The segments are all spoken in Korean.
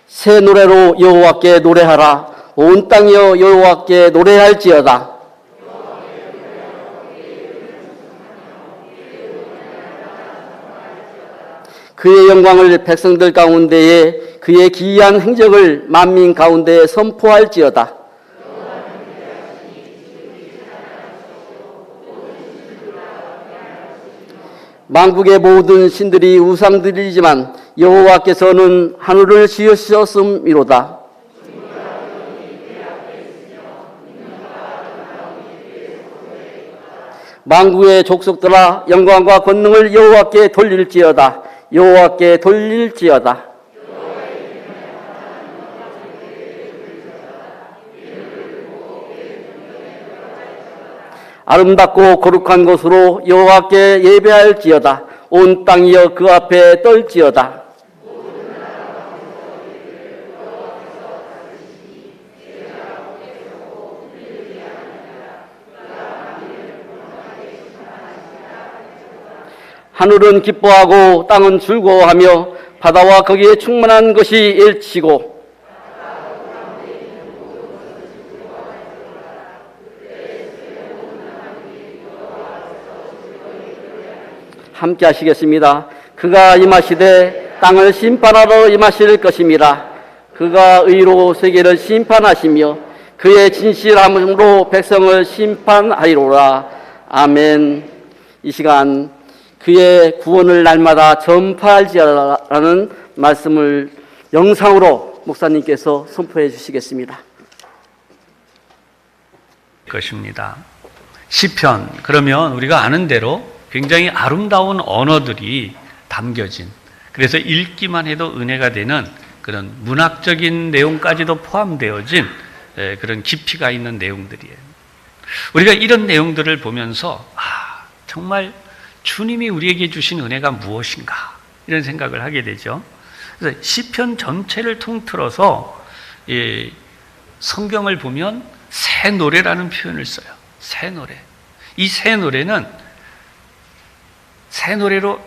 새 노래로 여호와께 노래하라. 온 땅이여 여호와께 노래할지어다. 그의 영광을 백성들 가운데에, 그의 기이한 행적을 만민 가운데에 선포할지어다. 만국의 모든 신들이 우상들이지만 여호와께서는 하늘을 지으셨음이로다. 만국의 족속들아, 영광과 권능을 여호와께 돌릴지어다. 여호와께 돌릴지어다. 아름답고 거룩한 곳으로 여호와께 예배할지어다. 온 땅이여 그 앞에 떨지어다. 하늘은 기뻐하고 땅은 즐거워하며 바다와 거기에 충만한 것이 일치고 함께 하시겠습니다. 그가 임하시되 땅을 심판하러 임하실 것입니다. 그가 의로 세계를 심판하시며 그의 진실함으로 백성을 심판하리로라. 아멘. 이 시간 그의 구원을 날마다 전파할지라는 말씀을 영상으로 목사님께서 선포해 주시겠습니다. 것입니다. 시편, 그러면 우리가 아는 대로 굉장히 아름다운 언어들이 담겨진, 그래서 읽기만 해도 은혜가 되는 그런 문학적인 내용까지도 포함되어진 그런 깊이가 있는 내용들이에요. 우리가 이런 내용들을 보면서 정말 주님이 우리에게 주신 은혜가 무엇인가 이런 생각을 하게 되죠. 그래서 시편 전체를 통틀어서 성경을 보면 새 노래라는 표현을 써요. 새 노래. 이 새 노래는 새 노래로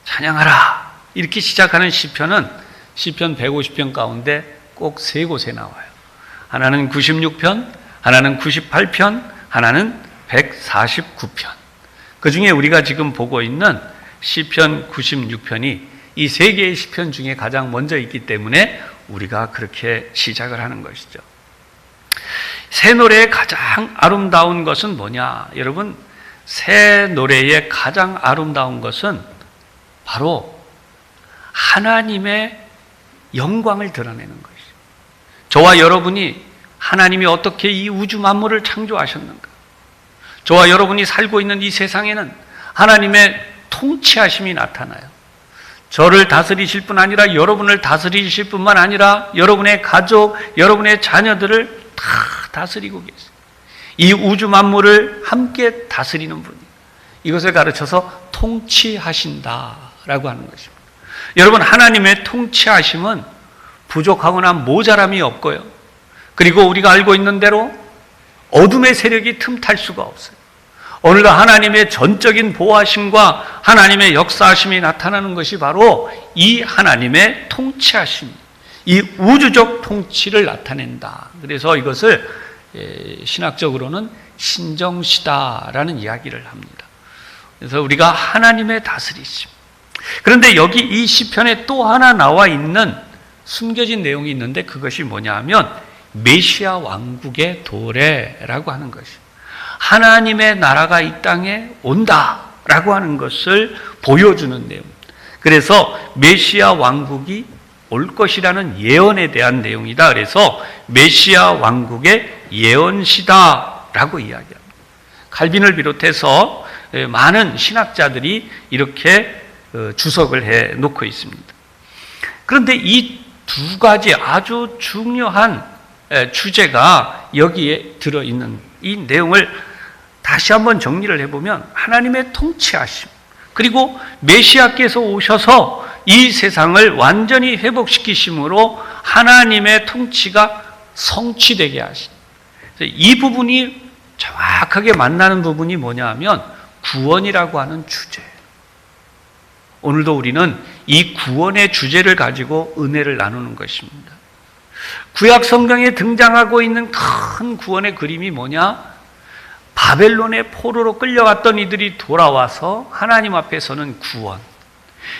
찬양하라 이렇게 시작하는 시편은 시편 150편 가운데 꼭 세 곳에 나와요. 하나는 96편, 하나는 98편, 하나는 149편. 그 중에 우리가 지금 보고 있는 시편 96편이 이 세 개의 시편 중에 가장 먼저 있기 때문에 우리가 그렇게 시작을 하는 것이죠. 새 노래의 가장 아름다운 것은 뭐냐? 여러분, 새 노래의 가장 아름다운 것은 바로 하나님의 영광을 드러내는 것이죠. 저와 여러분이 하나님이 어떻게 이 우주 만물을 창조하셨는가? 저와 여러분이 살고 있는 이 세상에는 하나님의 통치하심이 나타나요. 저를 다스리실 뿐 아니라 여러분을 다스리실 뿐만 아니라 여러분의 가족, 여러분의 자녀들을 다 다스리고 계세요. 이 우주 만물을 함께 다스리는 분이 이것을 가르쳐서 통치하신다라고 하는 것입니다. 여러분, 하나님의 통치하심은 부족하거나 모자람이 없고요. 그리고 우리가 알고 있는 대로 어둠의 세력이 틈탈 수가 없어요. 오늘도 하나님의 전적인 보호하심과 하나님의 역사하심이 나타나는 것이 바로 이 하나님의 통치하심, 이 우주적 통치를 나타낸다. 그래서 이것을 신학적으로는 신정시다라는 이야기를 합니다. 그래서 우리가 하나님의 다스리심. 그런데 여기 이 시편에 또 하나 나와 있는 숨겨진 내용이 있는데 그것이 뭐냐 하면 메시아 왕국의 도래라고 하는 것이에요. 하나님의 나라가 이 땅에 온다라고 하는 것을 보여주는 내용. 그래서 메시아 왕국이 올 것이라는 예언에 대한 내용이다. 그래서 메시아 왕국의 예언시다라고 이야기합니다. 칼빈을 비롯해서 많은 신학자들이 이렇게 주석을 해 놓고 있습니다. 그런데 이 두 가지 아주 중요한 주제가 여기에 들어있는 이 내용을 다시 한번 정리를 해보면 하나님의 통치하심, 그리고 메시아께서 오셔서 이 세상을 완전히 회복시키심으로 하나님의 통치가 성취되게 하신, 이 부분이 정확하게 만나는 부분이 뭐냐 하면 구원이라고 하는 주제예요. 오늘도 우리는 이 구원의 주제를 가지고 은혜를 나누는 것입니다. 구약 성경에 등장하고 있는 큰 구원의 그림이 뭐냐? 바벨론의 포로로 끌려갔던 이들이 돌아와서 하나님 앞에 서는 구원.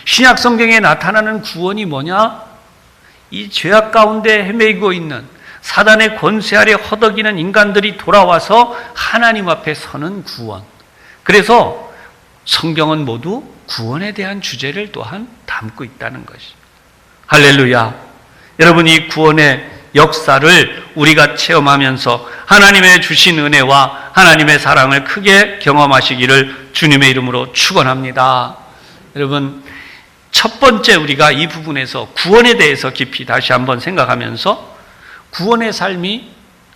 신약 성경에 나타나는 구원이 뭐냐? 이 죄악 가운데 헤매고 있는 사단의 권세 아래 허덕이는 인간들이 돌아와서 하나님 앞에 서는 구원. 그래서 성경은 모두 구원에 대한 주제를 또한 담고 있다는 것입니다. 할렐루야. 여러분, 이 구원의 역사를 우리가 체험하면서 하나님의 주신 은혜와 하나님의 사랑을 크게 경험하시기를 주님의 이름으로 축원합니다. 여러분, 첫 번째 우리가 이 부분에서 구원에 대해서 깊이 다시 한번 생각하면서 구원의 삶이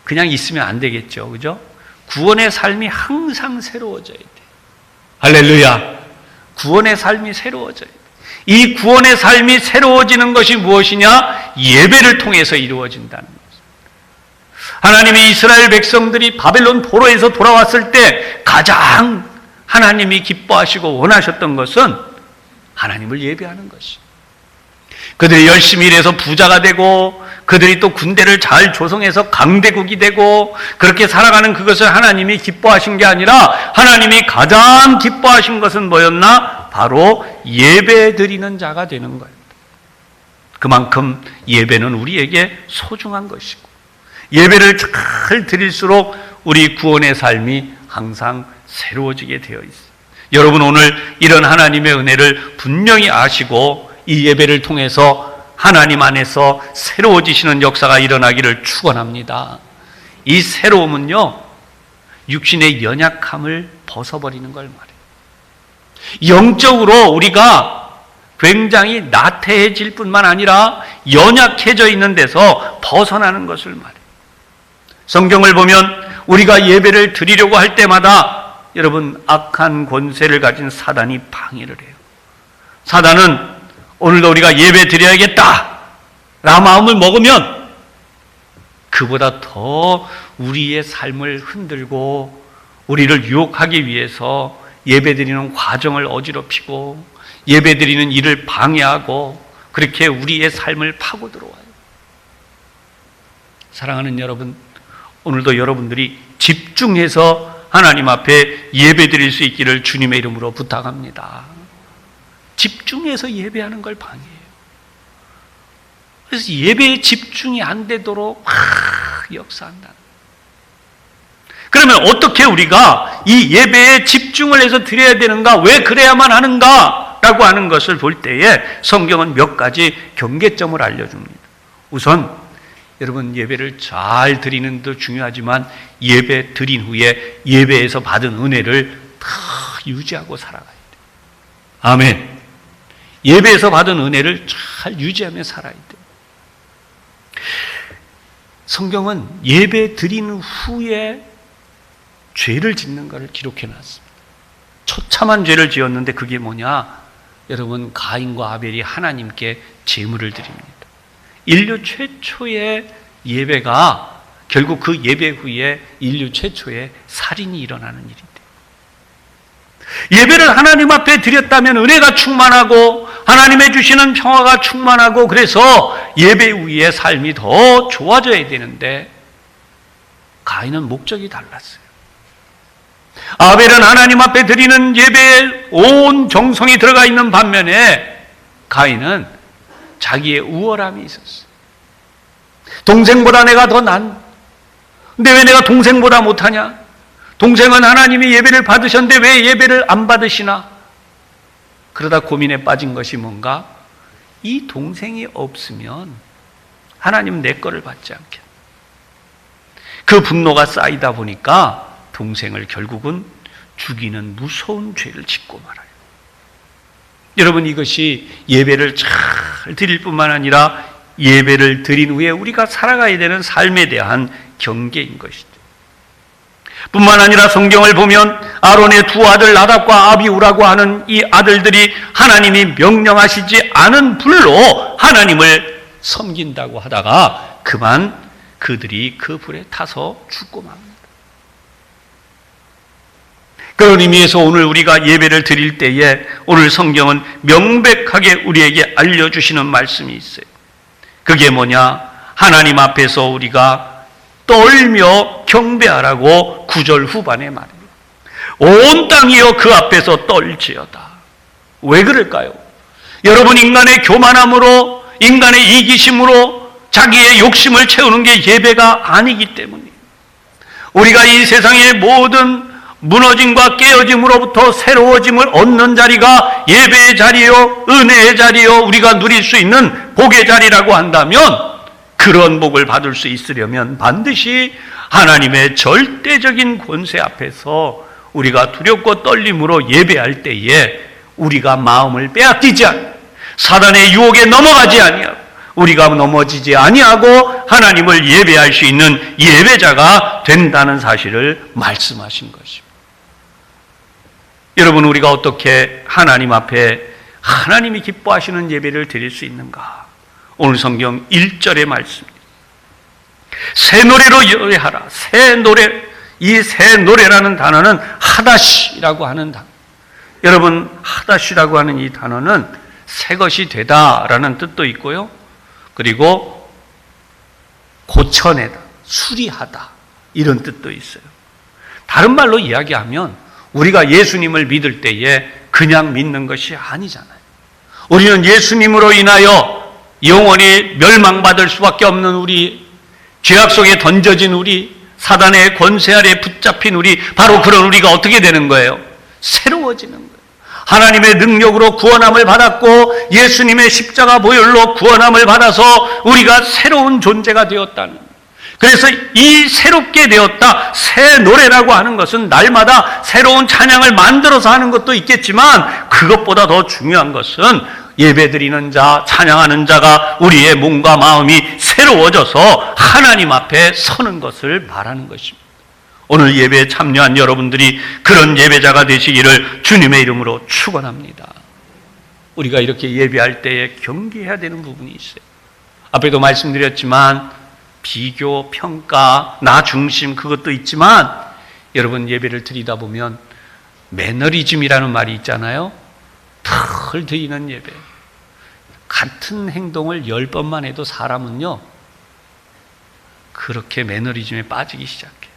그냥 있으면 안 되겠죠. 그죠? 구원의 삶이 항상 새로워져야 돼. 할렐루야. 구원의 삶이 새로워져야 돼. 이 구원의 삶이 새로워지는 것이 무엇이냐? 예배를 통해서 이루어진다는 것입니다. 하나님이 이스라엘 백성들이 바벨론 포로에서 돌아왔을 때 가장 하나님이 기뻐하시고 원하셨던 것은 하나님을 예배하는 것입니다. 그들이 열심히 일해서 부자가 되고 그들이 또 군대를 잘 조성해서 강대국이 되고 그렇게 살아가는 그것을 하나님이 기뻐하신 게 아니라 하나님이 가장 기뻐하신 것은 뭐였나? 바로 예배 드리는 자가 되는 거예요. 그만큼 예배는 우리에게 소중한 것이고 예배를 잘 드릴수록 우리 구원의 삶이 항상 새로워지게 되어 있어요. 여러분, 오늘 이런 하나님의 은혜를 분명히 아시고 이 예배를 통해서 하나님 안에서 새로워지시는 역사가 일어나기를 축원합니다. 이 새로움은요, 육신의 연약함을 벗어버리는 걸 말해요. 영적으로 우리가 굉장히 나태해질 뿐만 아니라 연약해져 있는 데서 벗어나는 것을 말해요. 성경을 보면 우리가 예배를 드리려고 할 때마다 여러분, 악한 권세를 가진 사단이 방해를 해요. 사단은 오늘도 우리가 예배 드려야겠다 라 마음을 먹으면 그보다 더 우리의 삶을 흔들고 우리를 유혹하기 위해서 예배 드리는 과정을 어지럽히고 예배 드리는 일을 방해하고 그렇게 우리의 삶을 파고 들어와요. 사랑하는 여러분, 오늘도 여러분들이 집중해서 하나님 앞에 예배 드릴 수 있기를 주님의 이름으로 부탁합니다. 집중해서 예배하는 걸 방해해요. 그래서 예배에 집중이 안 되도록 막 역사한다. 그러면 어떻게 우리가 이 예배에 집중을 해서 드려야 되는가? 왜 그래야만 하는가? 라고 하는 것을 볼 때에 성경은 몇 가지 경계점을 알려줍니다. 우선 여러분, 예배를 잘 드리는 것도 중요하지만 예배 드린 후에 예배에서 받은 은혜를 다 유지하고 살아가야 돼요. 아멘. 예배에서 받은 은혜를 잘 유지하며 살아야 돼요. 성경은 예배 드리는 후에 죄를 짓는 것을 기록해 놨습니다. 처참한 죄를 지었는데 그게 뭐냐? 여러분, 가인과 아벨이 하나님께 제물을 드립니다. 인류 최초의 예배가 결국 그 예배 후에 인류 최초의 살인이 일어나는 일인데, 예배를 하나님 앞에 드렸다면 은혜가 충만하고 하나님의 주시는 평화가 충만하고 그래서 예배 후의 삶이 더 좋아져야 되는데 가인은 목적이 달랐어요. 아벨은 하나님 앞에 드리는 예배에 온 정성이 들어가 있는 반면에 가인은 자기의 우월함이 있었어요. 동생보다 내가 더 근데 왜 내가 동생보다 못하냐? 동생은 하나님이 예배를 받으셨는데 왜 예배를 안 받으시나? 그러다 고민에 빠진 것이 뭔가? 이 동생이 없으면 하나님 내 거를 받지 않겠다. 그 분노가 쌓이다 보니까 동생을 결국은 죽이는 무서운 죄를 짓고 말아요. 여러분, 이것이 예배를 잘 드릴 뿐만 아니라 예배를 드린 후에 우리가 살아가야 되는 삶에 대한 경계인 것이죠. 뿐만 아니라 성경을 보면 아론의 두 아들 나답과 아비우라고 하는 이 아들들이 하나님이 명령하시지 않은 불로 하나님을 섬긴다고 하다가 그만 그들이 그 불에 타서 죽고 맙니다. 그런 의미에서 오늘 우리가 예배를 드릴 때에 오늘 성경은 명백하게 우리에게 알려주시는 말씀이 있어요. 그게 뭐냐? 하나님 앞에서 우리가 떨며 경배하라고 9절 후반에 말합니다. 온 땅이여 그 앞에서 떨지어다. 왜 그럴까요? 여러분, 인간의 교만함으로, 인간의 이기심으로 자기의 욕심을 채우는 게 예배가 아니기 때문이에요. 우리가 이 세상의 모든 무너짐과 깨어짐으로부터 새로워짐을 얻는 자리가 예배의 자리요, 은혜의 자리요, 우리가 누릴 수 있는 복의 자리라고 한다면, 그런 복을 받을 수 있으려면 반드시 하나님의 절대적인 권세 앞에서 우리가 두렵고 떨림으로 예배할 때에 우리가 마음을 빼앗기지 않고 사단의 유혹에 넘어가지 아니하고 우리가 넘어지지 아니하고 하나님을 예배할 수 있는 예배자가 된다는 사실을 말씀하신 것입니다. 여러분, 우리가 어떻게 하나님 앞에 하나님이 기뻐하시는 예배를 드릴 수 있는가? 오늘 성경 1절의 말씀입니다. 새 노래로 예배하라. 새 노래. 이 새 노래라는 단어는 하다시라고 하는 단어. 여러분, 하다시라고 하는 이 단어는 새 것이 되다라는 뜻도 있고요. 그리고 고쳐내다, 수리하다 이런 뜻도 있어요. 다른 말로 이야기하면 우리가 예수님을 믿을 때에 그냥 믿는 것이 아니잖아요. 우리는 예수님으로 인하여 영원히 멸망받을 수밖에 없는 우리, 죄악 속에 던져진 우리, 사단의 권세 아래 붙잡힌 우리, 바로 그런 우리가 어떻게 되는 거예요? 새로워지는 거예요. 하나님의 능력으로 구원함을 받았고 예수님의 십자가 보혈로 구원함을 받아서 우리가 새로운 존재가 되었다는 거예요. 그래서 이 새롭게 되었다, 새 노래라고 하는 것은 날마다 새로운 찬양을 만들어서 하는 것도 있겠지만 그것보다 더 중요한 것은 예배드리는 자, 찬양하는 자가 우리의 몸과 마음이 새로워져서 하나님 앞에 서는 것을 말하는 것입니다. 오늘 예배에 참여한 여러분들이 그런 예배자가 되시기를 주님의 이름으로 축원합니다. 우리가 이렇게 예배할 때에 경계해야 되는 부분이 있어요. 앞에도 말씀드렸지만 비교, 평가, 나 중심 그것도 있지만 여러분, 예배를 드리다 보면 매너리즘이라는 말이 있잖아요. 털 드리는 예배. 같은 행동을 10번만 해도 사람은요 그렇게 매너리즘에 빠지기 시작해요.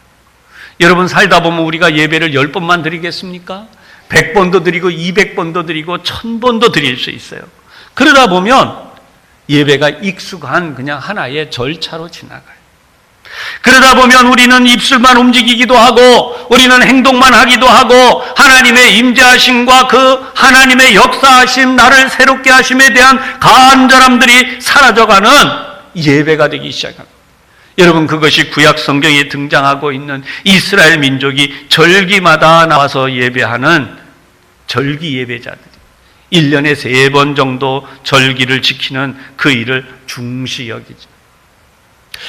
여러분, 살다 보면 우리가 예배를 10번만 드리겠습니까? 100번도 드리고 200번도 드리고 1000번도 드릴 수 있어요. 그러다 보면 예배가 익숙한 그냥 하나의 절차로 지나가요. 그러다 보면 우리는 입술만 움직이기도 하고 우리는 행동만 하기도 하고 하나님의 임재하심과 그 하나님의 역사하심, 나를 새롭게 하심에 대한 간절함들이 사라져가는 예배가 되기 시작합니다. 여러분, 그것이 구약 성경에 등장하고 있는 이스라엘 민족이 절기마다 나와서 예배하는 절기 예배자들, 1년에 3번 정도 절기를 지키는 그 일을 중시 여기죠.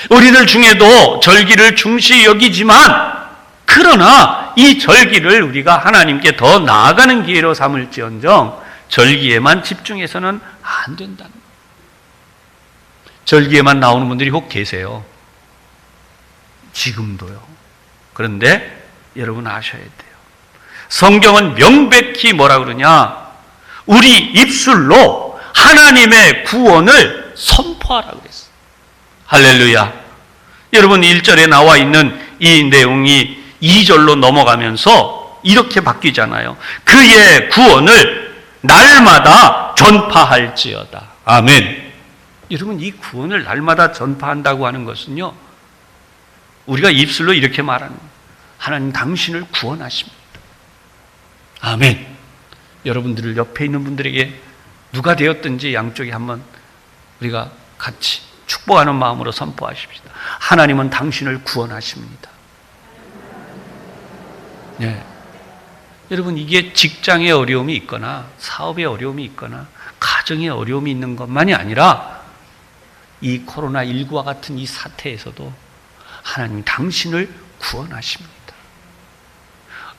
우리들 중에도 절기를 중시 여기지만 그러나 이 절기를 우리가 하나님께 더 나아가는 기회로 삼을지언정 절기에만 집중해서는 안 된다는 거예요. 절기에만 나오는 분들이 혹 계세요. 지금도요. 그런데 여러분 아셔야 돼요. 성경은 명백히 뭐라 그러냐? 우리 입술로 하나님의 구원을 선포하라고 그랬어요. 할렐루야. 여러분, 1절에 나와 있는 이 내용이 2절로 넘어가면서 이렇게 바뀌잖아요. 그의 구원을 날마다 전파할지어다. 아멘. 여러분, 이 구원을 날마다 전파한다고 하는 것은요, 우리가 입술로 이렇게 말하는 거예요. 하나님 당신을 구원하십니다. 아멘. 여러분들을 옆에 있는 분들에게 누가 되었든지 양쪽에 한번 우리가 같이 축복하는 마음으로 선포하십시다. 하나님은 당신을 구원하십니다. 네. 여러분, 이게 직장에 어려움이 있거나 사업에 어려움이 있거나 가정에 어려움이 있는 것만이 아니라 이 코로나19와 같은 이 사태에서도 하나님 당신을 구원하십니다.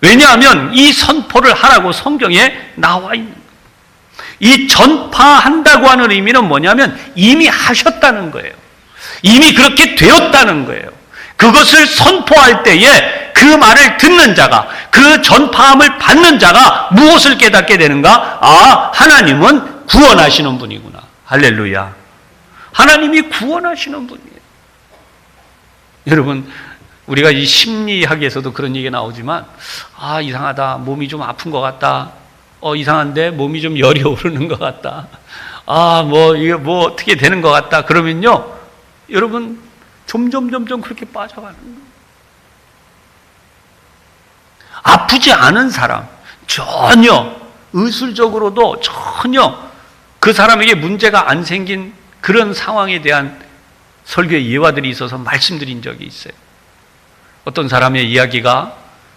왜냐하면 이 선포를 하라고 성경에 나와 있는 거예요. 이 전파한다고 하는 의미는 뭐냐면 이미 하셨다는 거예요. 이미 그렇게 되었다는 거예요. 그것을 선포할 때에 그 말을 듣는 자가, 그 전파함을 받는 자가 무엇을 깨닫게 되는가? 아, 하나님은 구원하시는 분이구나. 할렐루야. 하나님이 구원하시는 분이에요. 여러분, 우리가 이 심리학에서도 그런 얘기가 나오지만, 아, 이상하다. 몸이 좀 아픈 것 같다. 이상한데 몸이 좀 열이 오르는 것 같다. 아, 이게 어떻게 되는 것 같다. 그러면요, 여러분, 점점 그렇게 빠져가는 거예요. 아프지 않은 사람, 전혀, 의술적으로도 전혀 그 사람에게 문제가 안 생긴 그런 상황에 대한 설교의 예화들이 있어서 말씀드린 적이 있어요. 어떤 사람의 이야기가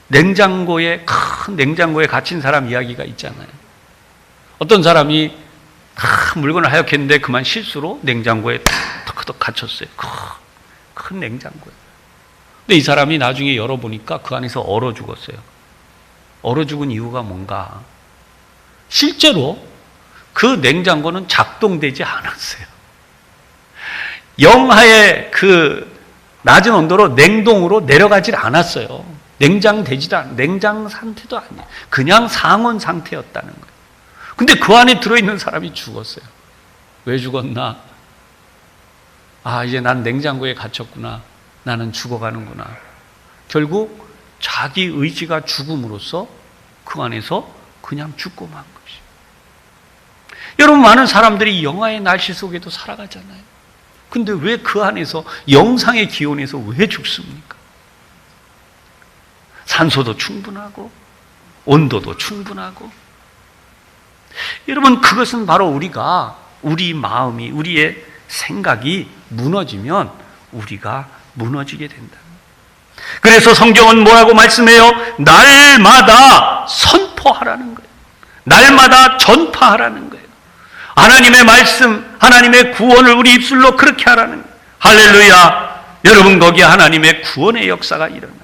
큰 냉장고에 갇힌 사람 이야기가 있잖아요. 어떤 사람이 큰 물건을 하역했는데 그만 실수로 냉장고에 턱 갇혔어요. 큰 냉장고에. 근데 이 사람이 나중에 열어보니까 그 안에서 얼어 죽었어요. 얼어 죽은 이유가 뭔가? 실제로 그 냉장고는 작동되지 않았어요. 영하의 그 낮은 온도로 냉동으로 내려가질 않았어요. 냉장 상태도 아니에요. 그냥 상온 상태였다는 거예요. 근데 그 안에 들어있는 사람이 죽었어요. 왜 죽었나? 아, 이제 난 냉장고에 갇혔구나. 나는 죽어가는구나. 결국 자기 의지가 죽음으로써 그 안에서 그냥 죽고 만 것이. 여러분, 많은 사람들이 영하의 날씨 속에도 살아가잖아요. 근데 왜 그 안에서, 영상의 기온에서 왜 죽습니까? 산소도 충분하고 온도도 충분하고. 여러분, 그것은 바로 우리 마음이, 우리의 생각이 무너지면 우리가 무너지게 된다. 그래서 성경은 뭐라고 말씀해요? 날마다 선포하라는 거예요. 날마다 전파하라는 거예요. 하나님의 말씀, 하나님의 구원을 우리 입술로 그렇게 하라는 거예요. 할렐루야. 여러분, 거기에 하나님의 구원의 역사가 일어나요.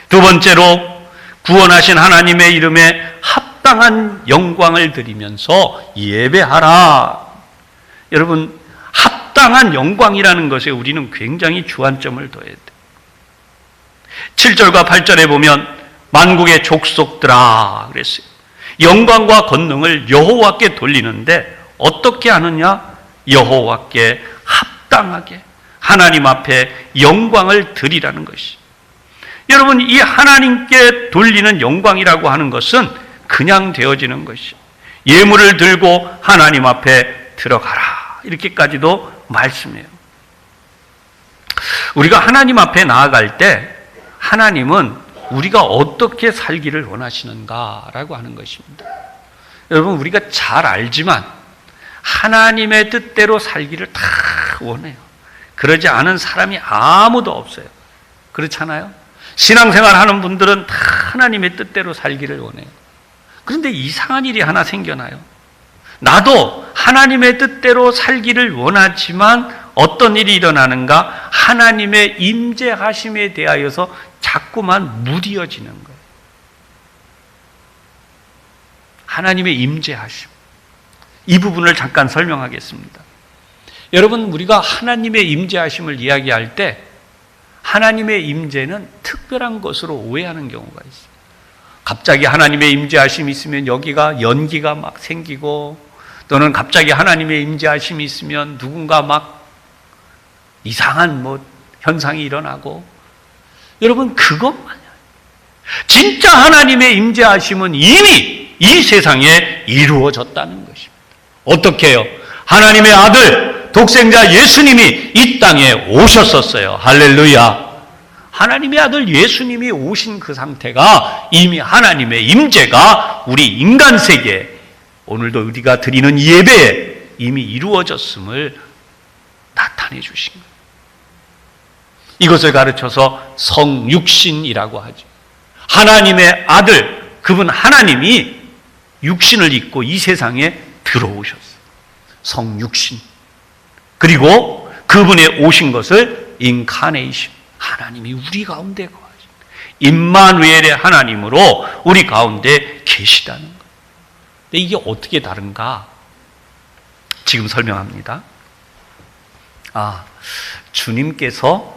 두 번째로, 구원하신 하나님의 이름에 합당한 영광을 드리면서 예배하라. 여러분, 합당한 영광이라는 것에 우리는 굉장히 주안점을 둬야 돼요. 7절과 8절에 보면 만국의 족속들아 그랬어요. 영광과 권능을 여호와께 돌리는데 어떻게 하느냐? 여호와께 합당하게 하나님 앞에 영광을 드리라는 것이. 여러분, 이 하나님께 돌리는 영광이라고 하는 것은 그냥 되어지는 것이. 예물을 들고 하나님 앞에 들어가라. 이렇게까지도 말씀해요. 우리가 하나님 앞에 나아갈 때 하나님은 우리가 어떻게 살기를 원하시는가라고 하는 것입니다. 여러분, 우리가 잘 알지만 하나님의 뜻대로 살기를 다 원해요. 그러지 않은 사람이 아무도 없어요. 그렇잖아요? 신앙생활 하는 분들은 다 하나님의 뜻대로 살기를 원해요. 그런데 이상한 일이 하나 생겨나요. 나도 하나님의 뜻대로 살기를 원하지만 어떤 일이 일어나는가? 하나님의 임재하심에 대하여서 자꾸만 무디어지는 거예요. 하나님의 임재하심. 이 부분을 잠깐 설명하겠습니다. 여러분, 우리가 하나님의 임재하심을 이야기할 때 하나님의 임재는 특별한 것으로 오해하는 경우가 있어요. 갑자기 하나님의 임재하심이 있으면 여기가 연기가 막 생기고, 또는 갑자기 하나님의 임재하심이 있으면 누군가 막 이상한 현상이 일어나고. 여러분, 그것만이에요. 진짜 하나님의 임재하심은 이미 이 세상에 이루어졌다는 것입니다. 어떻게 해요? 하나님의 아들 독생자 예수님이 이 땅에 오셨었어요. 할렐루야. 하나님의 아들 예수님이 오신 그 상태가 이미 하나님의 임재가 우리 인간 세계에, 오늘도 우리가 드리는 예배에 이미 이루어졌음을 나타내 주신 거예요. 이것을 가르쳐서 성육신이라고 하죠. 하나님의 아들, 그분 하나님이 육신을 입고 이 세상에 들어오셨어요. 성육신. 그리고 그분의 오신 것을 인카네이션, 하나님이 우리 가운데 거하신, 임마누엘의 하나님으로 우리 가운데 계시다는 거예요. 근데 이게 어떻게 다른가? 지금 설명합니다. 주님께서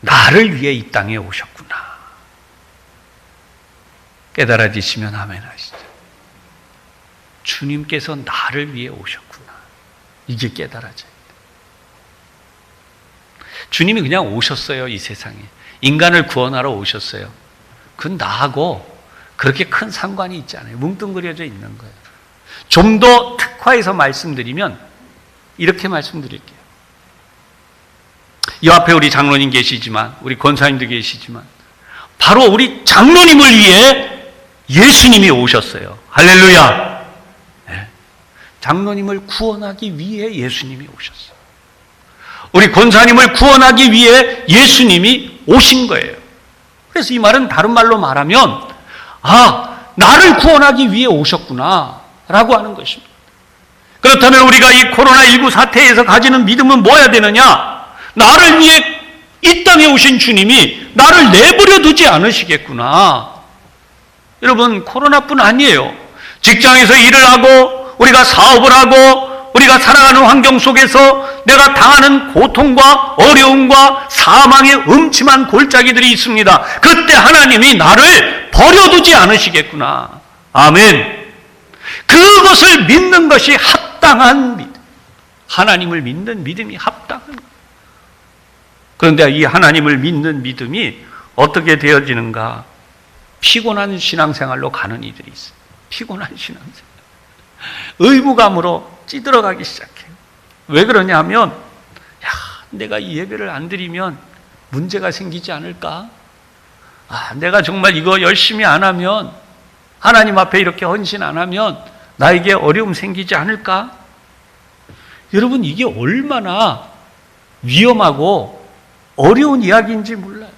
나를 위해 이 땅에 오셨구나. 깨달아지시면 아멘 하시죠. 주님께서 나를 위해 오셨구나. 이게 깨달아져요. 주님이 그냥 오셨어요, 이 세상에. 인간을 구원하러 오셨어요. 그건 나하고 그렇게 큰 상관이 있지 않아요. 뭉뚱그려져 있는 거예요. 좀 더 특화해서 말씀드리면 이렇게 말씀드릴게요. 이 앞에 우리 장로님 계시지만, 우리 권사님도 계시지만, 바로 우리 장로님을 위해 예수님이 오셨어요. 할렐루야. 네. 장로님을 구원하기 위해 예수님이 오셨어요. 우리 권사님을 구원하기 위해 예수님이 오신 거예요. 그래서 이 말은 다른 말로 말하면, 나를 구원하기 위해 오셨구나 라고 하는 것입니다. 그렇다면 우리가 이 코로나19 사태에서 가지는 믿음은 뭐야 되느냐? 나를 위해 이 땅에 오신 주님이 나를 내버려 두지 않으시겠구나. 여러분, 코로나뿐 아니에요. 직장에서 일을 하고, 우리가 사업을 하고, 우리가 살아가는 환경 속에서 내가 당하는 고통과 어려움과 사망의 음침한 골짜기들이 있습니다. 그때 하나님이 나를 버려두지 않으시겠구나. 아멘. 그것을 믿는 것이 합당한 믿음. 하나님을 믿는 믿음이 합당한 것. 그런데 이 하나님을 믿는 믿음이 어떻게 되어지는가? 피곤한 신앙생활로 가는 이들이 있어요. 피곤한 신앙생활. 의무감으로 찌들어가기 시작해요. 왜 그러냐면, 내가 이 예배를 안 드리면 문제가 생기지 않을까? 내가 정말 이거 열심히 안 하면, 하나님 앞에 이렇게 헌신 안 하면 나에게 어려움 생기지 않을까? 여러분, 이게 얼마나 위험하고 어려운 이야기인지 몰라요.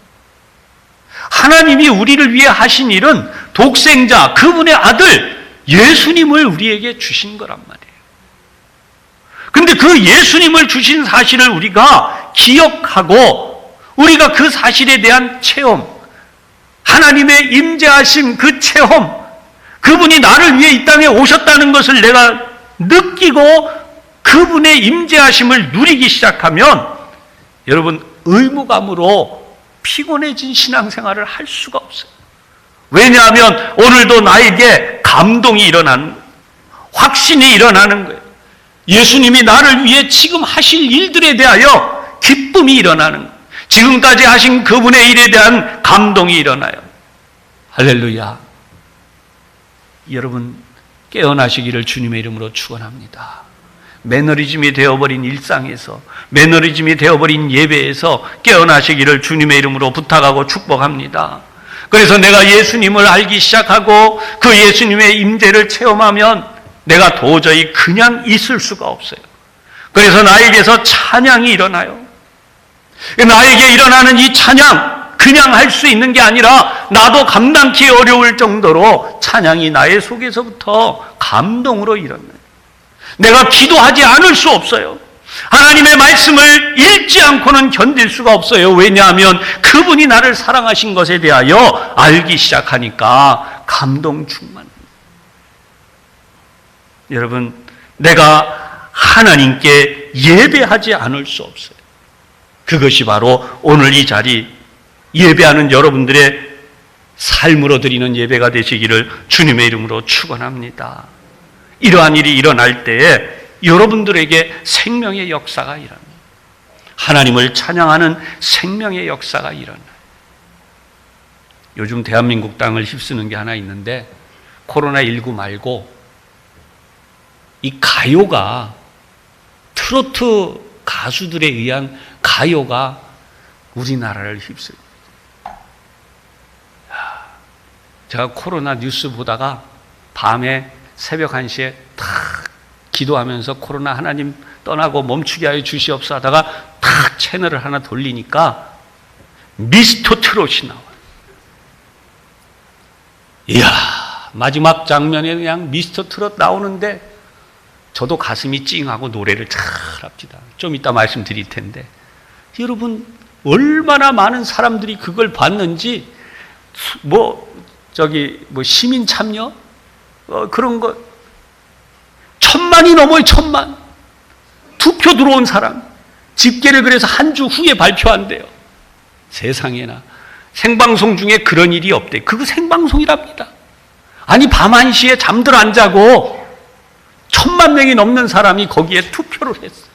하나님이 우리를 위해 하신 일은 독생자, 그분의 아들 예수님을 우리에게 주신 거란 말이에요. 그런데 그 예수님을 주신 사실을 우리가 기억하고, 우리가 그 사실에 대한 체험, 하나님의 임재하심 그 체험, 그분이 나를 위해 이 땅에 오셨다는 것을 내가 느끼고 그분의 임재하심을 누리기 시작하면, 여러분, 의무감으로 피곤해진 신앙생활을 할 수가 없어요. 왜냐하면 오늘도 나에게 감동이 일어나는 거예요. 확신이 일어나는 거예요. 예수님이 나를 위해 지금 하실 일들에 대하여 기쁨이 일어나는 거예요. 지금까지 하신 그분의 일에 대한 감동이 일어나요. 할렐루야. 여러분, 깨어나시기를 주님의 이름으로 축원합니다. 매너리즘이 되어버린 일상에서, 매너리즘이 되어버린 예배에서 깨어나시기를 주님의 이름으로 부탁하고 축복합니다. 그래서 내가 예수님을 알기 시작하고 그 예수님의 임재를 체험하면 내가 도저히 그냥 있을 수가 없어요. 그래서 나에게서 찬양이 일어나요. 나에게 일어나는 이 찬양, 그냥 할 수 있는 게 아니라 나도 감당기 어려울 정도로 찬양이 나의 속에서부터 감동으로 일어나요. 내가 기도하지 않을 수 없어요. 하나님의 말씀을 읽지 않고는 견딜 수가 없어요. 왜냐하면 그분이 나를 사랑하신 것에 대하여 알기 시작하니까 감동 충만. 여러분, 내가 하나님께 예배하지 않을 수 없어요. 그것이 바로 오늘 이 자리 예배하는 여러분들의 삶으로 드리는 예배가 되시기를 주님의 이름으로 축원합니다. 이러한 일이 일어날 때에 여러분들에게 생명의 역사가 일어납니다. 하나님을 찬양하는 생명의 역사가 일어나요. 요즘 대한민국 땅을 휩쓰는 게 하나 있는데, 코로나19 말고 이 가요가, 트로트 가수들에 의한 가요가 우리나라를 휩쓸고, 제가 코로나 뉴스 보다가 밤에 새벽 1시에 탁 기도하면서 코로나 하나님 떠나고 멈추게 하여 주시옵소서 하다가 탁 채널을 하나 돌리니까 미스터 트롯이 나와요. 이야, 마지막 장면에 그냥 미스터 트롯 나오는데 저도 가슴이 찡하고 노래를 잘합니다. 좀 이따 말씀드릴 텐데, 여러분, 얼마나 많은 사람들이 그걸 봤는지, 시민 참여? 그런 거, 1000만이 넘어요, 1000만. 투표 들어온 사람. 집계를 그래서 한 주 후에 발표한대요. 세상에나. 생방송 중에 그런 일이 없대. 그거 생방송이랍니다. 아니, 밤 1시에 잠들 안 자고 1000만 명이 넘는 사람이 거기에 투표를 했어요.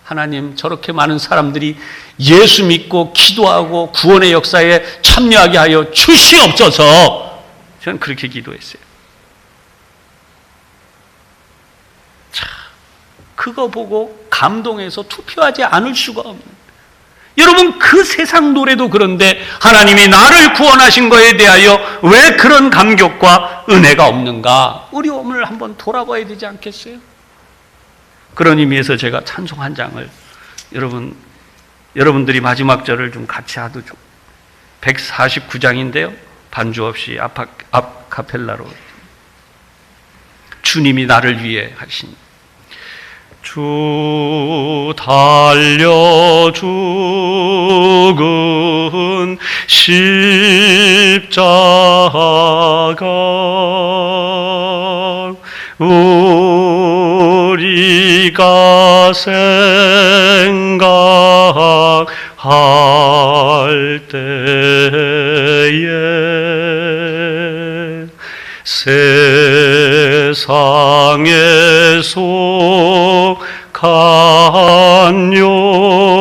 하나님, 저렇게 많은 사람들이 예수 믿고 기도하고 구원의 역사에 참여하게 하여 주시옵소서. 저는 그렇게 기도했어요. 자, 그거 보고 감동해서 투표하지 않을 수가 없는. 여러분, 그 세상 노래도 그런데 하나님이 나를 구원하신 거에 대하여 왜 그런 감격과 은혜가 없는가? 우리 오늘 한번 돌아봐야 되지 않겠어요? 그런 의미에서 제가 찬송 한 장을 여러분들이 마지막 절을 좀 같이 하도 좀 149장인데요. 반주 없이 아카펠라로 주님이 나를 위해 하신 주 달려 죽은 십자가 우리가 생각할 때에 세상에 속한 욕심을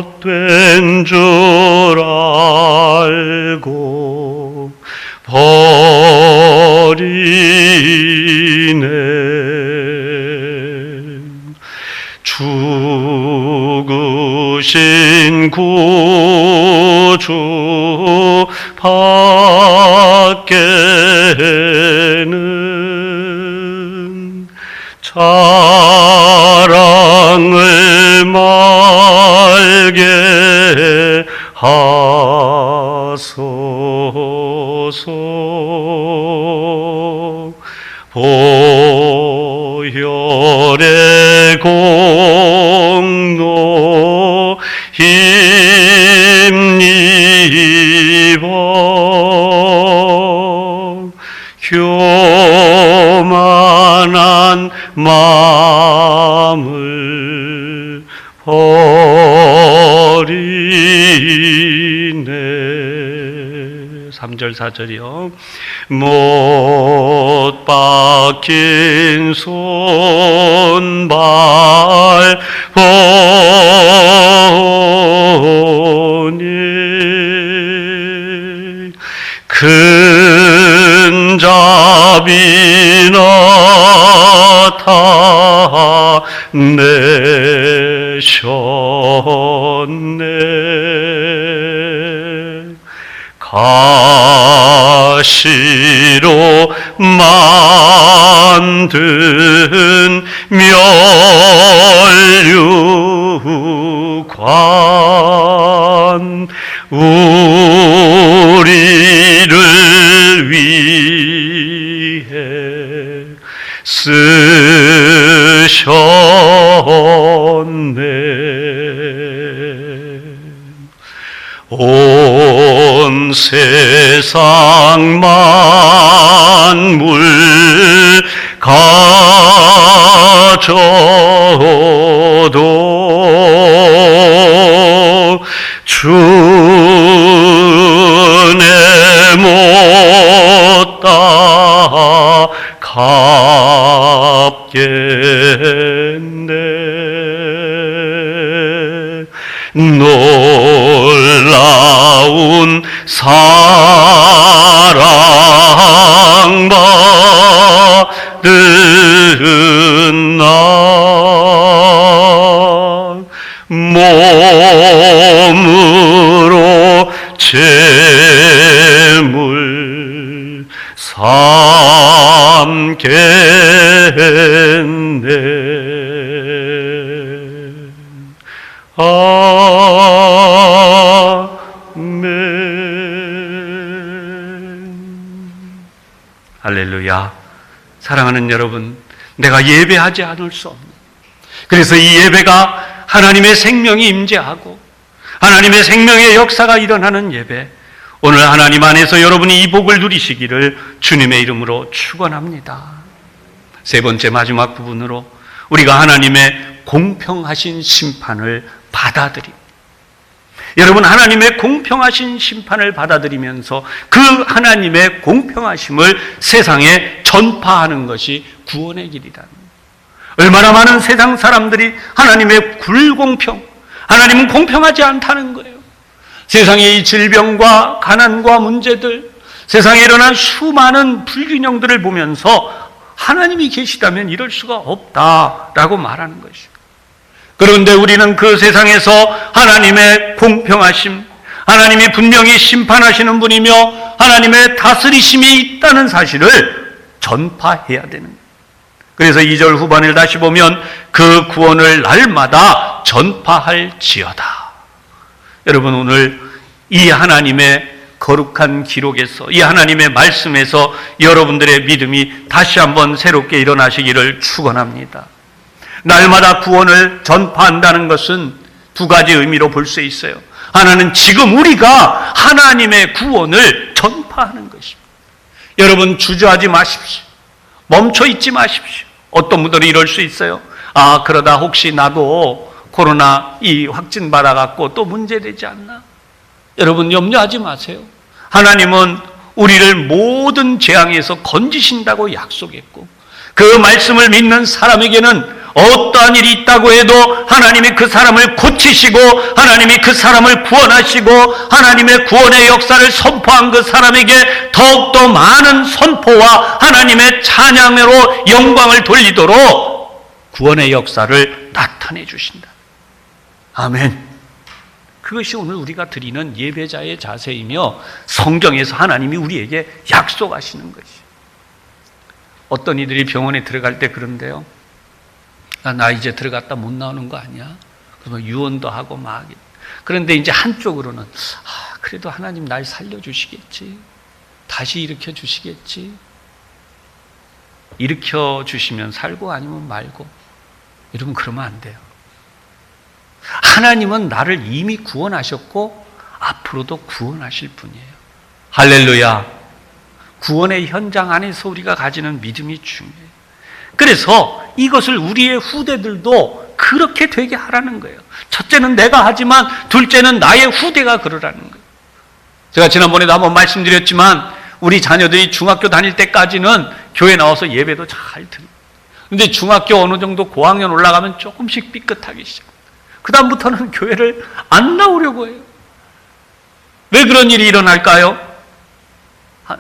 헛된 줄 알고 버리네. 죽으신 구주 밖에는 자랑을 말게 하소서. 보혈의 공로 힘입어 교만한 마음을 버리네. 3절 4절이요. 못 박힌 손발 보니 큰 자비 나타내셨네. 가시로 만든 면류관 우리를 위해 쓰셨네. 온 세상 만물 가져도 주내 못다 갚겠네. 놀라운 사랑받은 나 몸으로 재물 삼겠네. 아멘. 할렐루야. 사랑하는 여러분, 내가 예배하지 않을 수 없는, 그래서 이 예배가 하나님의 생명이 임재하고 하나님의 생명의 역사가 일어나는 예배, 오늘 하나님 안에서 여러분이 이 복을 누리시기를 주님의 이름으로 축원합니다. 세 번째 마지막 부분으로 우리가 하나님의 공평하신 심판을 받아들입니다. 여러분, 하나님의 공평하신 심판을 받아들이면서 그 하나님의 공평하심을 세상에 전파하는 것이 구원의 길이다. 얼마나 많은 세상 사람들이 하나님의 불공평, 하나님은 공평하지 않다는 거예요. 세상의 이 질병과 가난과 문제들, 세상에 일어난 수많은 불균형들을 보면서 하나님이 계시다면 이럴 수가 없다라고 말하는 것이죠. 그런데 우리는 그 세상에서 하나님의 공평하심, 하나님이 분명히 심판하시는 분이며 하나님의 다스리심이 있다는 사실을 전파해야 되는 거예요. 그래서 2절 후반을 다시 보면 그 구원을 날마다 전파할지어다. 여러분, 오늘 이 하나님의 거룩한 기록에서, 이 하나님의 말씀에서 여러분들의 믿음이 다시 한번 새롭게 일어나시기를 축원합니다. 날마다 구원을 전파한다는 것은 두 가지 의미로 볼 수 있어요. 하나는 지금 우리가 하나님의 구원을 전파하는 것입니다. 여러분, 주저하지 마십시오. 멈춰 있지 마십시오. 어떤 분들이 이럴 수 있어요. 그러다 혹시 나도 코로나 이 확진 받아갖고 또 문제되지 않나? 여러분, 염려하지 마세요. 하나님은 우리를 모든 재앙에서 건지신다고 약속했고, 그 말씀을 믿는 사람에게는 어떠한 일이 있다고 해도 하나님이 그 사람을 고치시고 하나님이 그 사람을 구원하시고 하나님의 구원의 역사를 선포한 그 사람에게 더욱더 많은 선포와 하나님의 찬양으로 영광을 돌리도록 구원의 역사를 나타내 주신다. 아멘. 그것이 오늘 우리가 드리는 예배자의 자세이며 성경에서 하나님이 우리에게 약속하시는 것이에요. 어떤 이들이 병원에 들어갈 때 그런데요, 나 이제 들어갔다 못 나오는 거 아니야? 그러면 유언도 하고 막. 그런데 이제 한쪽으로는 그래도 하나님 날 살려주시겠지, 다시 일으켜 주시겠지. 일으켜 주시면 살고 아니면 말고. 여러분, 그러면 안 돼요. 하나님은 나를 이미 구원하셨고 앞으로도 구원하실 분이에요. 할렐루야. 구원의 현장 안에서 우리가 가지는 믿음이 중요해요. 그래서 이것을 우리의 후대들도 그렇게 되게 하라는 거예요. 첫째는 내가 하지만 둘째는 나의 후대가 그러라는 거예요. 제가 지난번에도 한번 말씀드렸지만 우리 자녀들이 중학교 다닐 때까지는 교회 나와서 예배도 잘 들어요. 근데 중학교 어느 정도 고학년 올라가면 조금씩 삐끗하기 시작해요. 그 다음부터는 교회를 안 나오려고 해요. 왜 그런 일이 일어날까요?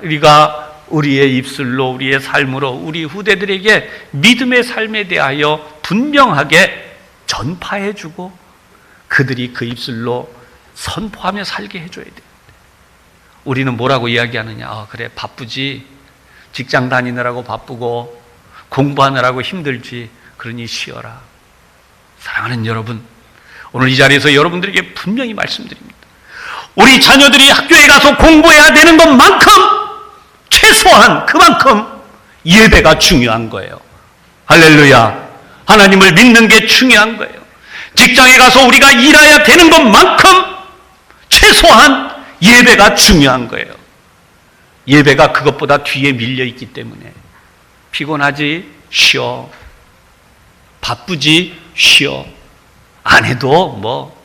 우리가 우리의 입술로, 우리의 삶으로 우리 후대들에게 믿음의 삶에 대하여 분명하게 전파해주고 그들이 그 입술로 선포하며 살게 해줘야 돼요. 우리는 뭐라고 이야기하느냐? 그래, 바쁘지. 직장 다니느라고 바쁘고 공부하느라고 힘들지. 그러니 쉬어라. 사랑하는 여러분, 오늘 이 자리에서 여러분들에게 분명히 말씀드립니다. 우리 자녀들이 학교에 가서 공부해야 되는 것만큼 최소한 그만큼 예배가 중요한 거예요. 할렐루야. 하나님을 믿는 게 중요한 거예요. 직장에 가서 우리가 일해야 되는 것만큼 최소한 예배가 중요한 거예요. 예배가 그것보다 뒤에 밀려 있기 때문에 피곤하지? 쉬어. 바쁘지? 쉬어. 안 해도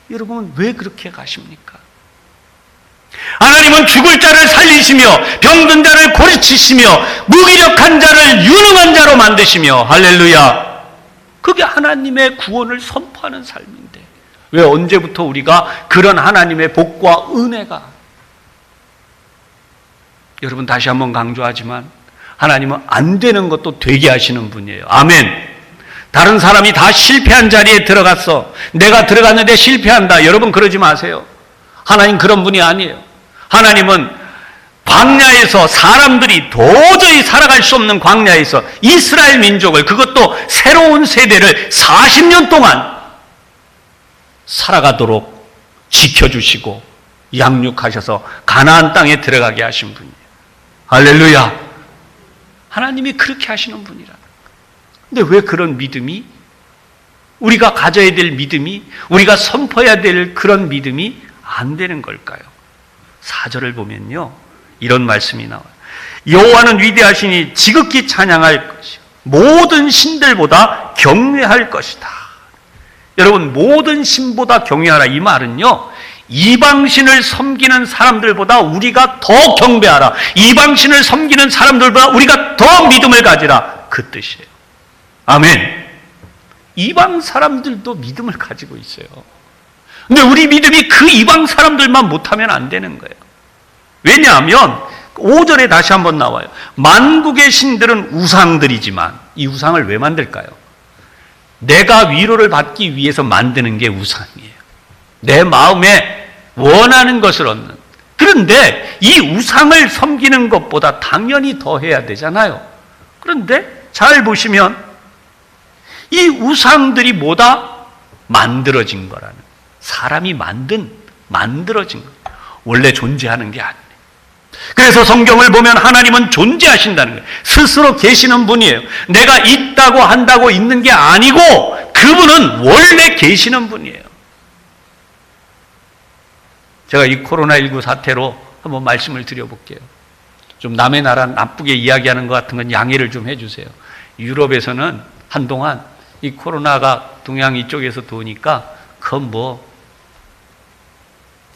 여러분, 왜 그렇게 가십니까? 하나님은 죽을 자를 살리시며 병든 자를 고치시며 무기력한 자를 유능한 자로 만드시며, 할렐루야. 그게 하나님의 구원을 선포하는 삶인데 왜 언제부터 우리가 그런 하나님의 복과 은혜가, 여러분, 다시 한번 강조하지만 하나님은 안 되는 것도 되게 하시는 분이에요. 아멘. 다른 사람이 다 실패한 자리에 들어갔어. 내가 들어갔는데 실패한다. 여러분, 그러지 마세요. 하나님 그런 분이 아니에요. 하나님은 광야에서 사람들이 도저히 살아갈 수 없는 광야에서 이스라엘 민족을, 그것도 새로운 세대를 40년 동안 살아가도록 지켜주시고 양육하셔서 가나안 땅에 들어가게 하신 분이에요. 할렐루야. 하나님이 그렇게 하시는 분이라. 근데 왜 그런 믿음이, 우리가 가져야 될 믿음이, 우리가 선포해야 될 그런 믿음이 안 되는 걸까요? 4절을 보면요, 이런 말씀이 나와요. 여호와는 위대하시니 지극히 찬양할 것이요 모든 신들보다 경외할 것이다. 여러분, 모든 신보다 경외하라 이 말은요, 이방신을 섬기는 사람들보다 우리가 더 경배하라, 이방신을 섬기는 사람들보다 우리가 더 믿음을 가지라, 그 뜻이에요. 아멘. 이방 사람들도 믿음을 가지고 있어요. 근데 우리 믿음이 그 이방 사람들만 못하면 안 되는 거예요. 왜냐하면 5절에 다시 한번 나와요. 만국의 신들은 우상들이지만, 이 우상을 왜 만들까요? 내가 위로를 받기 위해서 만드는 게 우상이에요. 내 마음에 원하는 것을 얻는. 그런데 이 우상을 섬기는 것보다 당연히 더 해야 되잖아요. 그런데 잘 보시면 이 우상들이 뭐다? 만들어진 거라는, 사람이 만들어진 거. 원래 존재하는 게 아니에요. 그래서 성경을 보면 하나님은 존재하신다는 거예요. 스스로 계시는 분이에요. 내가 있다고 한다고 있는 게 아니고 그분은 원래 계시는 분이에요. 제가 이 코로나19 사태로 한번 말씀을 드려볼게요. 좀 남의 나라 나쁘게 이야기하는 것 같은 건 양해를 좀 해주세요. 유럽에서는 한동안 이 코로나가 동양 이쪽에서 도니까 그건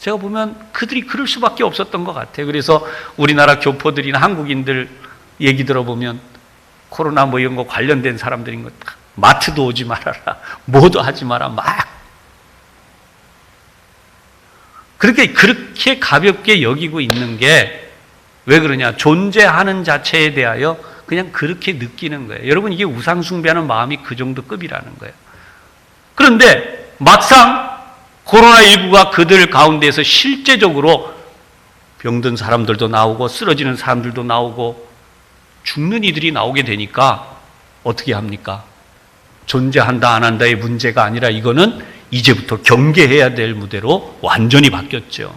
제가 보면 그들이 그럴 수밖에 없었던 것 같아요. 그래서 우리나라 교포들이나 한국인들 얘기 들어보면 코로나 이런 거 관련된 사람들인 것, 마트도 오지 말아라, 뭐도 하지 마라, 막 그렇게 가볍게 여기고 있는 게 왜 그러냐? 존재하는 자체에 대하여 그냥 그렇게 느끼는 거예요. 여러분, 이게 우상 숭배하는 마음이 그 정도 급이라는 거예요. 그런데 막상 코로나19가 그들 가운데서 실제적으로 병든 사람들도 나오고 쓰러지는 사람들도 나오고 죽는 이들이 나오게 되니까 어떻게 합니까? 존재한다 안 한다의 문제가 아니라 이거는 이제부터 경계해야 될 무대로 완전히 바뀌었죠.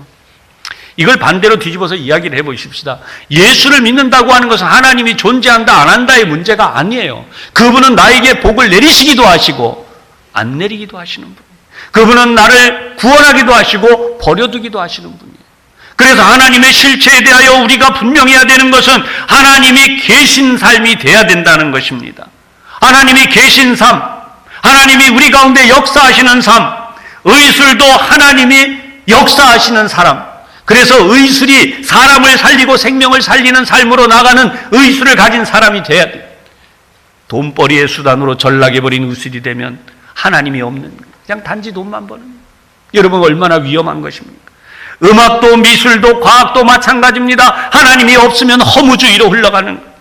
이걸 반대로 뒤집어서 이야기를 해보십시다. 예수를 믿는다고 하는 것은 하나님이 존재한다 안 한다의 문제가 아니에요. 그분은 나에게 복을 내리시기도 하시고 안 내리기도 하시는 분. 그분은 나를 구원하기도 하시고 버려두기도 하시는 분이에요. 그래서 하나님의 실체에 대하여 우리가 분명해야 되는 것은 하나님이 계신 삶이 돼야 된다는 것입니다. 하나님이 계신 삶, 하나님이 우리 가운데 역사하시는 삶, 의술도 하나님이 역사하시는 사람. 그래서 의술이 사람을 살리고 생명을 살리는 삶으로 나가는 의술을 가진 사람이 돼야 돼요. 돈벌이의 수단으로 전락해버린 의술이 되면 하나님이 없는, 그냥 단지 돈만 버는. 여러분, 얼마나 위험한 것입니까? 음악도 미술도 과학도 마찬가지입니다. 하나님이 없으면 허무주의로 흘러가는 거예요.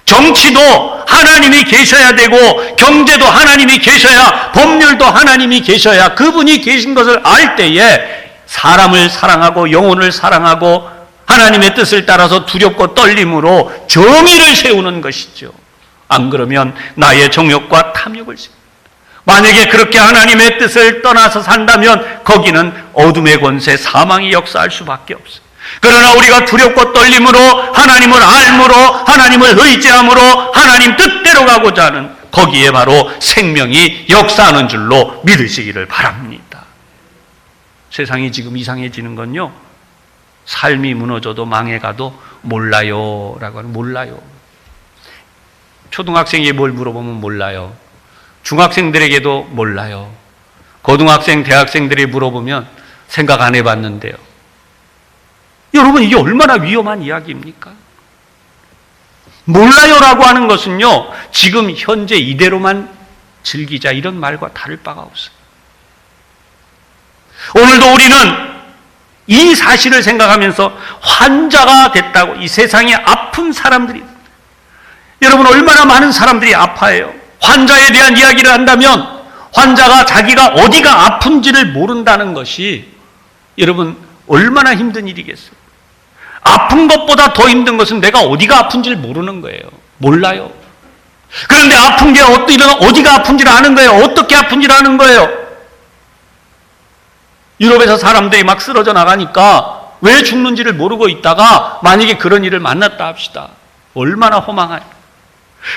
정치도 하나님이 계셔야 되고 경제도 하나님이 계셔야, 법률도 하나님이 계셔야, 그분이 계신 것을 알 때에 사람을 사랑하고 영혼을 사랑하고 하나님의 뜻을 따라서 두렵고 떨림으로 정의를 세우는 것이죠. 안 그러면 나의 정욕과 탐욕을 세웁니다. 만약에 그렇게 하나님의 뜻을 떠나서 산다면 거기는 어둠의 권세, 사망이 역사할 수밖에 없어요. 그러나 우리가 두렵고 떨림으로 하나님을 알므로 하나님을 의지함으로 하나님 뜻대로 가고자 하는, 거기에 바로 생명이 역사하는 줄로 믿으시기를 바랍니다. 세상이 지금 이상해지는 건요, 삶이 무너져도 망해가도 몰라요 라고 하는, 몰라요. 초등학생이 뭘 물어보면 몰라요. 중학생들에게도 몰라요. 고등학생, 대학생들이 물어보면 생각 안 해봤는데요. 여러분, 이게 얼마나 위험한 이야기입니까? 몰라요라고 하는 것은요, 지금 현재 이대로만 즐기자 이런 말과 다를 바가 없어요. 오늘도 우리는 이 사실을 생각하면서 환자가 됐다고, 이 세상에 아픈 사람들이, 여러분, 얼마나 많은 사람들이 아파해요. 환자에 대한 이야기를 한다면 환자가 자기가 어디가 아픈지를 모른다는 것이 여러분 얼마나 힘든 일이겠어요. 아픈 것보다 더 힘든 것은 내가 어디가 아픈지를 모르는 거예요. 몰라요. 그런데 아픈 게 어디가 아픈지를 아는 거예요. 어떻게 아픈지를 아는 거예요. 유럽에서 사람들이 막 쓰러져 나가니까 왜 죽는지를 모르고 있다가 만약에 그런 일을 만났다 합시다. 얼마나 허망해요.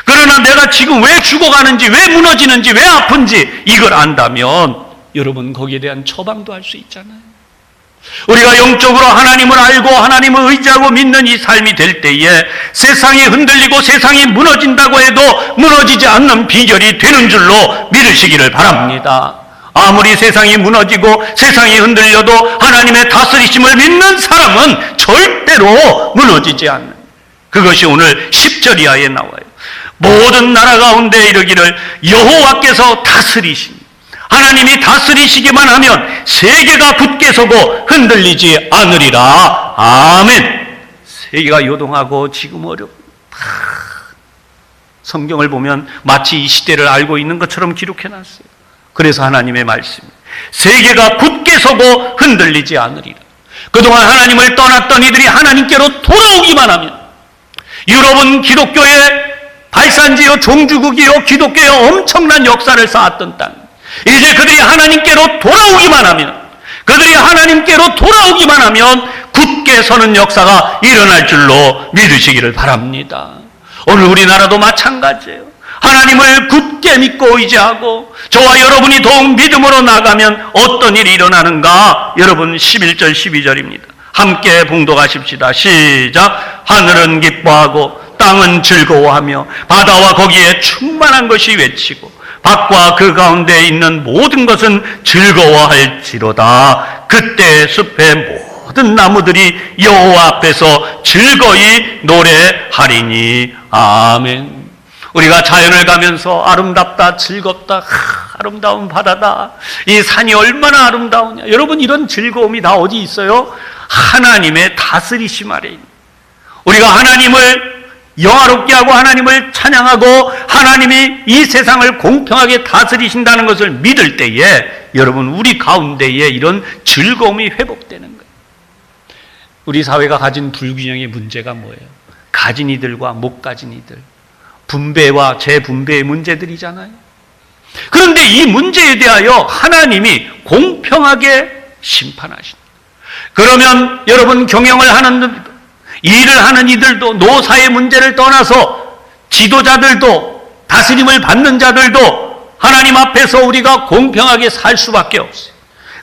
그러나 내가 지금 왜 죽어가는지, 왜 무너지는지, 왜 아픈지 이걸 안다면 여러분 거기에 대한 처방도 할 수 있잖아요. 우리가 영적으로 하나님을 알고 하나님을 의지하고 믿는 이 삶이 될 때에 세상이 흔들리고 세상이 무너진다고 해도 무너지지 않는 비결이 되는 줄로 믿으시기를 바랍니다. 아무리 세상이 무너지고 세상이 흔들려도 하나님의 다스리심을 믿는 사람은 절대로 무너지지 않는, 그것이 오늘 10절 이하에 나와요. 모든 나라 가운데 이르기를 여호와께서 다스리시니, 하나님이 다스리시기만 하면 세계가 굳게 서고 흔들리지 않으리라. 아멘. 세계가 요동하고 지금 어렵고 성경을 보면 마치 이 시대를 알고 있는 것처럼 기록해놨어요. 그래서 하나님의 말씀, 세계가 굳게 서고 흔들리지 않으리라. 그동안 하나님을 떠났던 이들이 하나님께로 돌아오기만 하면, 유럽은 기독교의 발산지요 종주국이요 기독교의 엄청난 역사를 쌓았던 땅, 이제 그들이 하나님께로 돌아오기만 하면, 그들이 하나님께로 돌아오기만 하면 굳게 서는 역사가 일어날 줄로 믿으시기를 바랍니다. 오늘 우리나라도 마찬가지예요. 하나님을 굳게 믿고 의지하고 저와 여러분이 더욱 믿음으로 나가면 어떤 일이 일어나는가? 여러분 11절 12절입니다. 함께 봉독하십시다. 시작. 하늘은 기뻐하고 땅은 즐거워하며 바다와 거기에 충만한 것이 외치고 밭과 그 가운데 있는 모든 것은 즐거워할지로다. 그때 숲의 모든 나무들이 여호와 앞에서 즐거이 노래하리니. 아멘. 우리가 자연을 가면서 아름답다, 즐겁다, 아름다운 바다다, 이 산이 얼마나 아름다우냐. 여러분, 이런 즐거움이 다 어디 있어요? 하나님의 다스리심 아래 있는. 우리가 하나님을 영화롭게 하고 하나님을 찬양하고 하나님이 이 세상을 공평하게 다스리신다는 것을 믿을 때에 여러분, 우리 가운데에 이런 즐거움이 회복되는 거예요. 우리 사회가 가진 불균형의 문제가 뭐예요? 가진 이들과 못 가진 이들, 분배와 재분배의 문제들이잖아요. 그런데 이 문제에 대하여 하나님이 공평하게 심판하신다. 그러면 여러분, 경영을 하는, 일을 하는 이들도, 노사의 문제를 떠나서 지도자들도, 다스림을 받는 자들도 하나님 앞에서 우리가 공평하게 살 수밖에 없어요.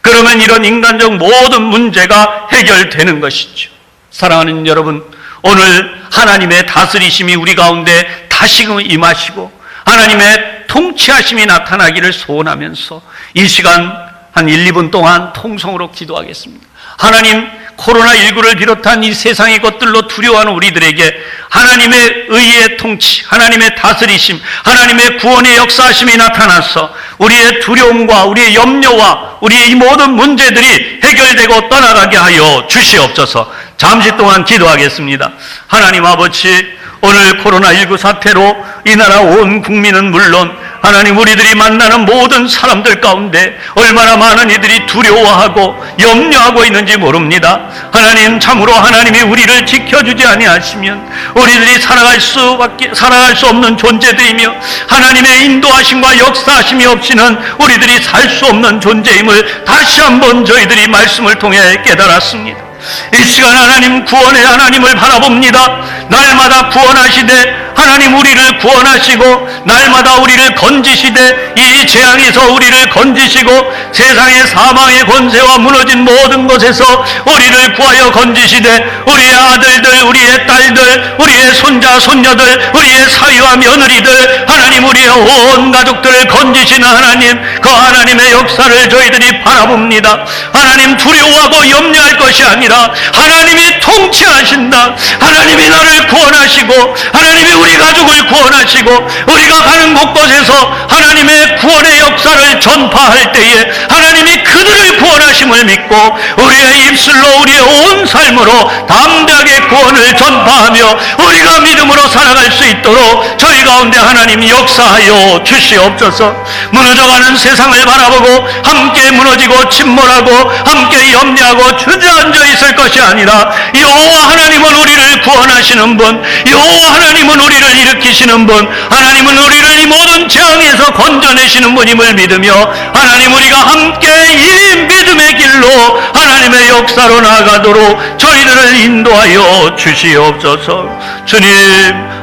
그러면 이런 인간적 모든 문제가 해결되는 것이죠. 사랑하는 여러분, 오늘 하나님의 다스리심이 우리 가운데 다시금 임하시고 하나님의 통치하심이 나타나기를 소원하면서 이 시간 한 1, 2분 동안 통성으로 기도하겠습니다. 하나님, 코로나19를 비롯한 이 세상의 것들로 두려워하는 우리들에게 하나님의 의의 통치, 하나님의 다스리심, 하나님의 구원의 역사하심이 나타나서 우리의 두려움과 우리의 염려와 우리의 이 모든 문제들이 해결되고 떠나가게 하여 주시옵소서. 잠시 동안 기도하겠습니다. 하나님 아버지, 오늘 코로나19 사태로 이 나라 온 국민은 물론 하나님, 우리들이 만나는 모든 사람들 가운데 얼마나 많은 이들이 두려워하고 염려하고 있는지 모릅니다. 하나님, 참으로 하나님이 우리를 지켜주지 아니하시면 우리들이 살아갈 수 없는 존재들이며 하나님의 인도하심과 역사하심이 없이는 우리들이 살 수 없는 존재임을 다시 한번 저희들이 말씀을 통해 깨달았습니다. 이 시간 하나님, 구원의 하나님을 바라봅니다. 날마다 구원하시되 하나님, 우리를 구원하시고 날마다 우리를 건지시되 이 재앙에서 우리를 건지시고 세상의 사망의 권세와 무너진 모든 것에서 우리를 구하여 건지시되 우리의 아들들, 우리의 딸들, 우리의 손자, 손녀들, 우리의 사위와 며느리들, 하나님, 우리의 온 가족들을 건지시는 하나님, 그 하나님의 역사를 저희들이 바라봅니다. 하나님, 두려워하고 염려할 것이 아니라 하나님이 통치하신다. 하나님이 나를 구원하시고 하나님이 우리 가족을 구원하시고 우리가 가는 곳곳에서 하나님의 구원의 역사를 전파할 때에 하나님이 그들을 구원하심을 믿고 우리의 입술로 우리의 온 삶으로 담대하게 구원을 전파하며 우리가 믿음으로 살아갈 수 있도록 저희 가운데 하나님이 역사하여 주시옵소서. 무너져가는 세상을 바라보고 함께 무너지고 침몰하고 함께 염려하고 주저앉아 있을 것이 아니라 여호와 하나님은 우리를 구원하시는 분, 여호와 하나님은 우리를 일으키시는 분, 하나님은 우리를 이 모든 재앙에서 건져내시는 분임을 믿으며 하나님, 우리가 함께 이 믿음의 길로 하나님의 역사로 나아가도록 저희들을 인도하여 주시옵소서. 주님,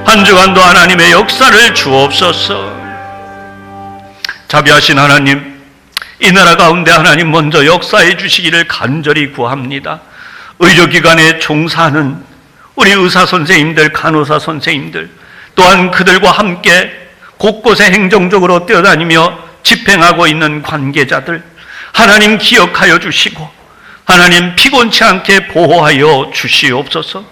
한 주간도 하나님의 역사를 주옵소서. 자비하신 하나님, 이 나라 가운데 하나님 먼저 역사해 주시기를 간절히 구합니다. 의료기관에 종사하는 우리 의사 선생님들, 간호사 선생님들, 또한 그들과 함께 곳곳에 행정적으로 뛰어다니며 집행하고 있는 관계자들, 하나님 기억하여 주시고 하나님 피곤치 않게 보호하여 주시옵소서.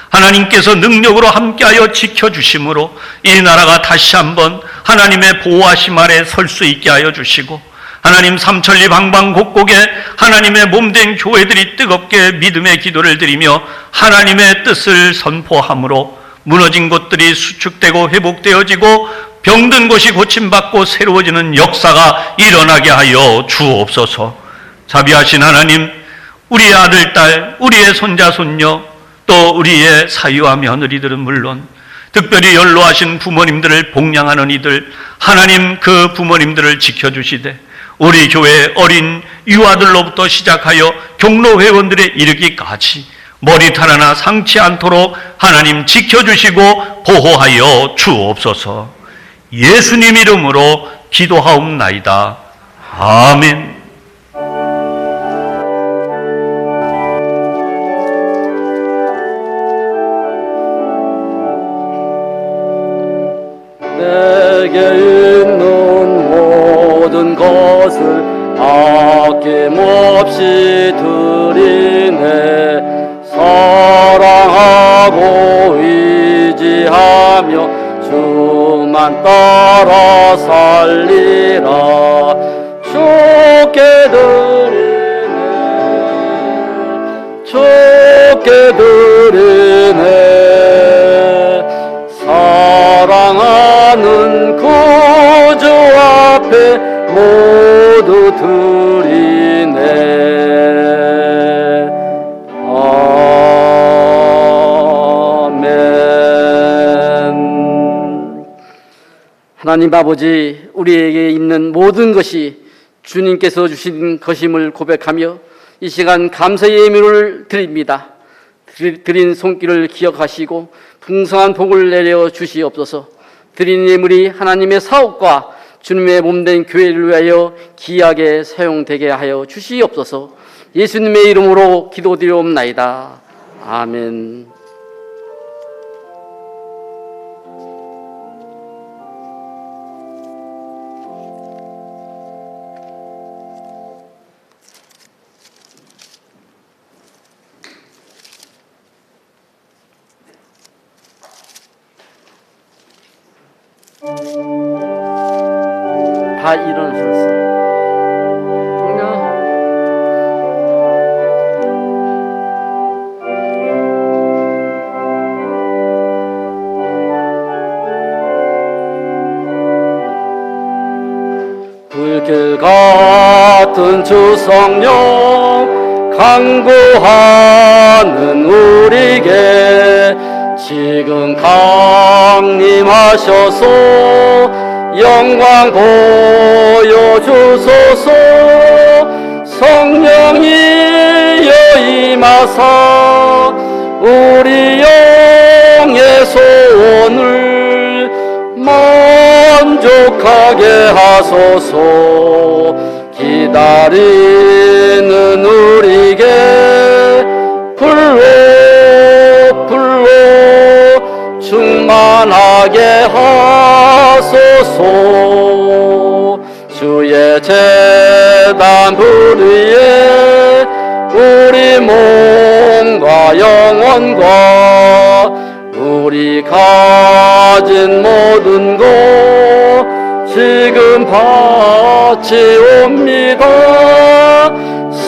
하나님께서 능력으로 함께하여 지켜주심으로 이 나라가 다시 한번 하나님의 보호하심 아래 설 수 있게 하여 주시고, 하나님 삼천리 방방곡곡에 하나님의 몸된 교회들이 뜨겁게 믿음의 기도를 드리며 하나님의 뜻을 선포함으로 무너진 곳들이 수축되고 회복되어지고 병든 곳이 고침받고 새로워지는 역사가 일어나게 하여 주옵소서. 자비하신 하나님, 우리의 아들, 딸, 우리의 손자, 손녀, 또 우리의 사위와 며느리들은 물론 특별히 연로하신 부모님들을 복양하는 이들, 하나님 그 부모님들을 지켜주시되 우리 교회 어린 유아들로부터 시작하여 경로 회원들에 이르기까지 머리털 하나 상치 않도록 하나님 지켜주시고 보호하여 주옵소서. 예수님 이름으로 기도하옵나이다. 아멘. 내게 있는 모든 것을 아낌없이 드리네. 사랑하고 의지하며 주만 따라 살리라. 주께 드리네, 주께 드리네. 사랑하는 구주 앞에 모두 드리네. 아멘. 하나님 아버지, 우리에게 있는 모든 것이 주님께서 주신 것임을 고백하며 이 시간 감사의 예물을 드립니다. 드린 손길을 기억하시고 풍성한 복을 내려 주시옵소서. 드린 예물이 하나님의 사업과 주님의 몸된 교회를 위하여 귀하게 사용되게 하여 주시옵소서. 예수님의 이름으로 기도드리옵나이다. 아멘. 다 일어나셨어. 불길 같은 주 성령 간구하는 우리에게 지금 강림하셔서 영광 보여주소서. 성령이여 임하사 우리 영의 소원을 만족하게 하소서. 기다리는 우리에게 불로 충만하게 하소서. 주의 제단 부르에 우리 몸과 영혼과 우리 가진 모든 것 지금 바치옵니다.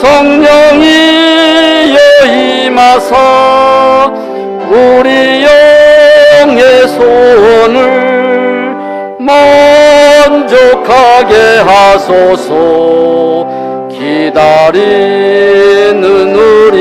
성령이여 임하사 우리 영의 소원을 만족하게 하소서. 기다리